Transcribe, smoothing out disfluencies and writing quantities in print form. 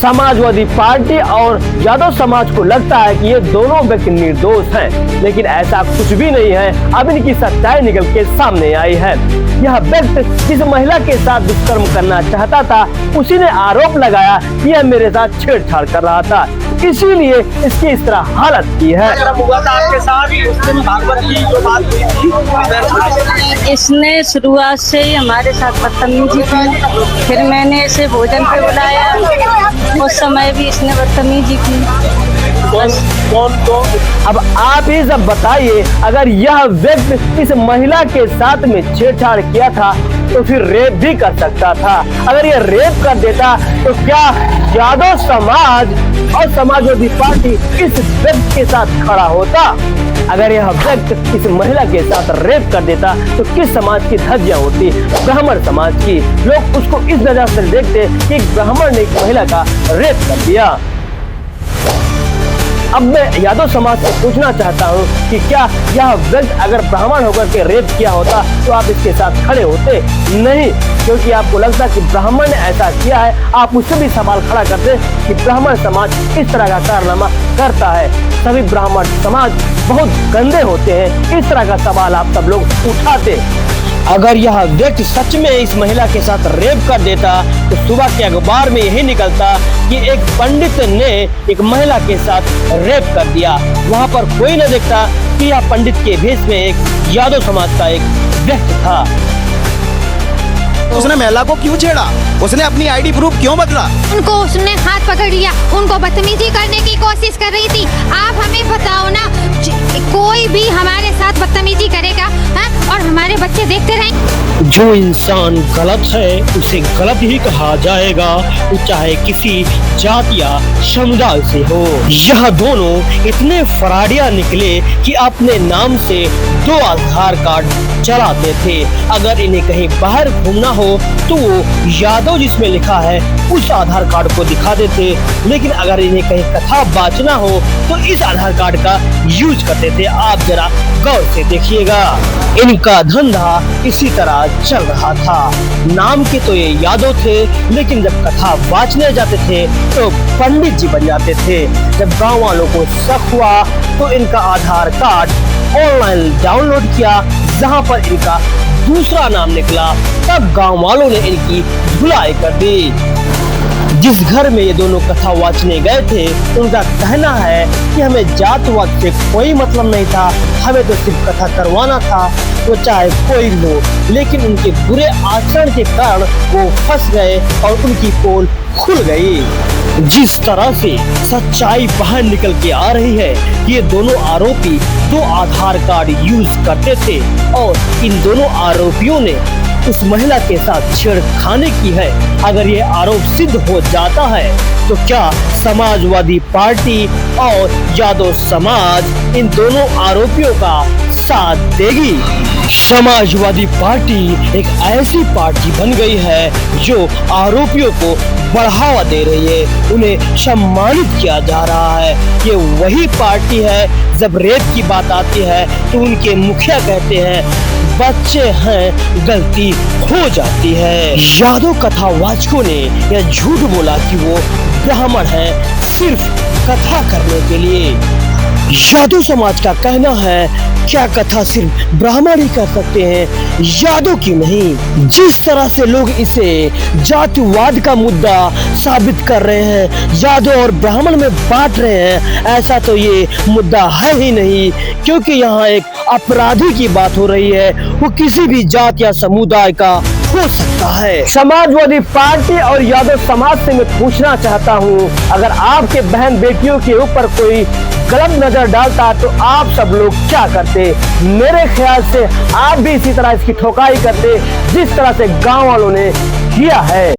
Samajwadi party और यादव समाज को लगता है कि ये दोनों व्यक्ति निर्दोष हैं, लेकिन ऐसा कुछ भी नहीं है। अब इनकी सच्चाई निकल के सामने आई है। यह व्यक्ति जिस महिला के साथ दुष्कर्म करना चाहता था, उसी ने आरोप लगाया कि यह मेरे साथ छेड़छाड़ कर रहा था, इसीलिए इसकी इस तरह हालत की है। आपके साथ भागवत की जो बात हुई थी, इसने शुरुआत से ही हमारे साथ बदतमीजी की। फिर मैंने इसे भोजन पे बुलाया, उस समय भी इसने बदतमीजी की। कौन अब आप ही सब बताइए, अगर यह व्यक्ति इस महिला के साथ में छेड़छाड़ किया था तो फिर रेप भी कर सकता था। अगर यह रेप कर देता तो क्या यादव समाज और समाजवादी पार्टी इस व्यक्ति के साथ खड़ा होता? अगर यह व्यक्ति इस महिला के साथ रेप कर देता तो किस समाज की धज्जियां होती? ब्राह्मण समाज की। लोग उसको इस नजर से देखते कि ब्राह्मण ने एक महिला का रेप कर दिया। अब मैं यादव समाज से पूछना चाहता हूँ कि क्या यह व्यक्ति अगर ब्राह्मण होकर के रेप किया होता तो आप इसके साथ खड़े होते? नहीं, क्योंकि आपको लगता कि ब्राह्मण ने ऐसा किया है। आप उससे भी सवाल खड़ा करते कि ब्राह्मण समाज इस तरह का कारनामा करता है। सभी ब्राह्मण समाज बहुत गंदे होते हैं, इस तरह का सवाल आप सब लोग उठाते। अगर यह व्यक्ति सच में इस महिला के साथ रेप कर देता तो सुबह के अखबार में यही निकलता कि एक पंडित ने एक महिला के साथ रेप कर दिया। वहाँ पर कोई न देखता कि यह पंडित के भेष में एक यादव समाज का एक व्यक्ति था। उसने महिला को क्यों छेड़ा? उसने अपनी आईडी प्रूफ क्यों बदला? उनको उसने हाथ पकड़ लिया, उनको बदतमीजी करने की कोशिश कर रही थी। आप हमें बताओ ना, कोई भी हमारे साथ बदतमीजी करेगा है? और हमारे बच्चे देखते रहेंगे। जो इंसान गलत है उसे गलत ही कहा जाएगा, वो चाहे किसी जात या समुदाय से हो। यह दोनों इतने फराडिया निकले कि अपने नाम से 2 आधार कार्ड चलाते थे। अगर इन्हें कहीं बाहर घूमना हो तो वो यादव जिसमें लिखा है उस आधार कार्ड को दिखा देते, लेकिन अगर इन्हें कहीं कथा बांचना हो तो इस आधार कार्ड का यूज करते थे। आप जरा गौर से देखिएगा, इनका धंधा इसी तरह चल रहा था। नाम के तो ये यादव थे, लेकिन जब कथा बांचने जाते थे तो पंडित जी बन जाते थे। जब गांव वालों को शक हुआ तो इनका आधार कार्ड ऑनलाइन डाउनलोड किया, जहां पर इनका दूसरा नाम निकला। तब गांव वालों ने इनकी धुलाई कर दी। जिस घर में ये दोनों कथा वाचने गए थे, उनका कहना है कि हमें जातवाद से कोई मतलब नहीं था, हमें तो सिर्फ कथा करवाना था, वो चाहे कोई हो। लेकिन उनके बुरे आचरण के कारण वो फंस गए और उनकी पोल खुल गई। जिस तरह से सच्चाई बाहर निकल के आ रही है, ये दोनों आरोपी 2 आधार कार्ड यूज करते थे और इन दोनों आरोपियों ने उस महिला के साथ छेड़खानी की है। अगर ये आरोप सिद्ध हो जाता है तो क्या समाजवादी पार्टी और यादव समाज इन दोनों आरोपियों का साथ देगी? समाजवादी पार्टी एक ऐसी पार्टी बन गई है जो आरोपियों को बढ़ावा दे रही है, उन्हें सम्मानित किया जा रहा है। ये वही पार्टी है, जब रेप की बात आती है तो उनके मुखिया कहते हैं बच्चे हैं, गलती हो जाती है। यादव कथावाचकों ने यह झूठ बोला कि वो ब्राह्मण हैं सिर्फ कथा करने के लिए। यादव समाज का कहना है क्या कथा सिर्फ ब्राह्मण ही कर सकते हैं, यादव क्यों नहीं? जिस तरह से लोग इसे जातिवाद का मुद्दा साबित कर रहे हैं, यादव और ब्राह्मण में बांट रहे हैं, ऐसा तो ये मुद्दा है ही नहीं, क्योंकि यहाँ एक अपराधी की बात हो रही है। वो किसी भी जात या समुदाय का हो सकता है। समाजवादी पार्टी और यादव समाज से मैं पूछना चाहता हूँ, अगर आपके बहन बेटियों के ऊपर कोई गलत नजर डालता तो आप सब लोग क्या करते? मेरे ख्याल से आप भी इसी तरह इसकी ठोकाई करते जिस तरह से गांव वालों ने किया है।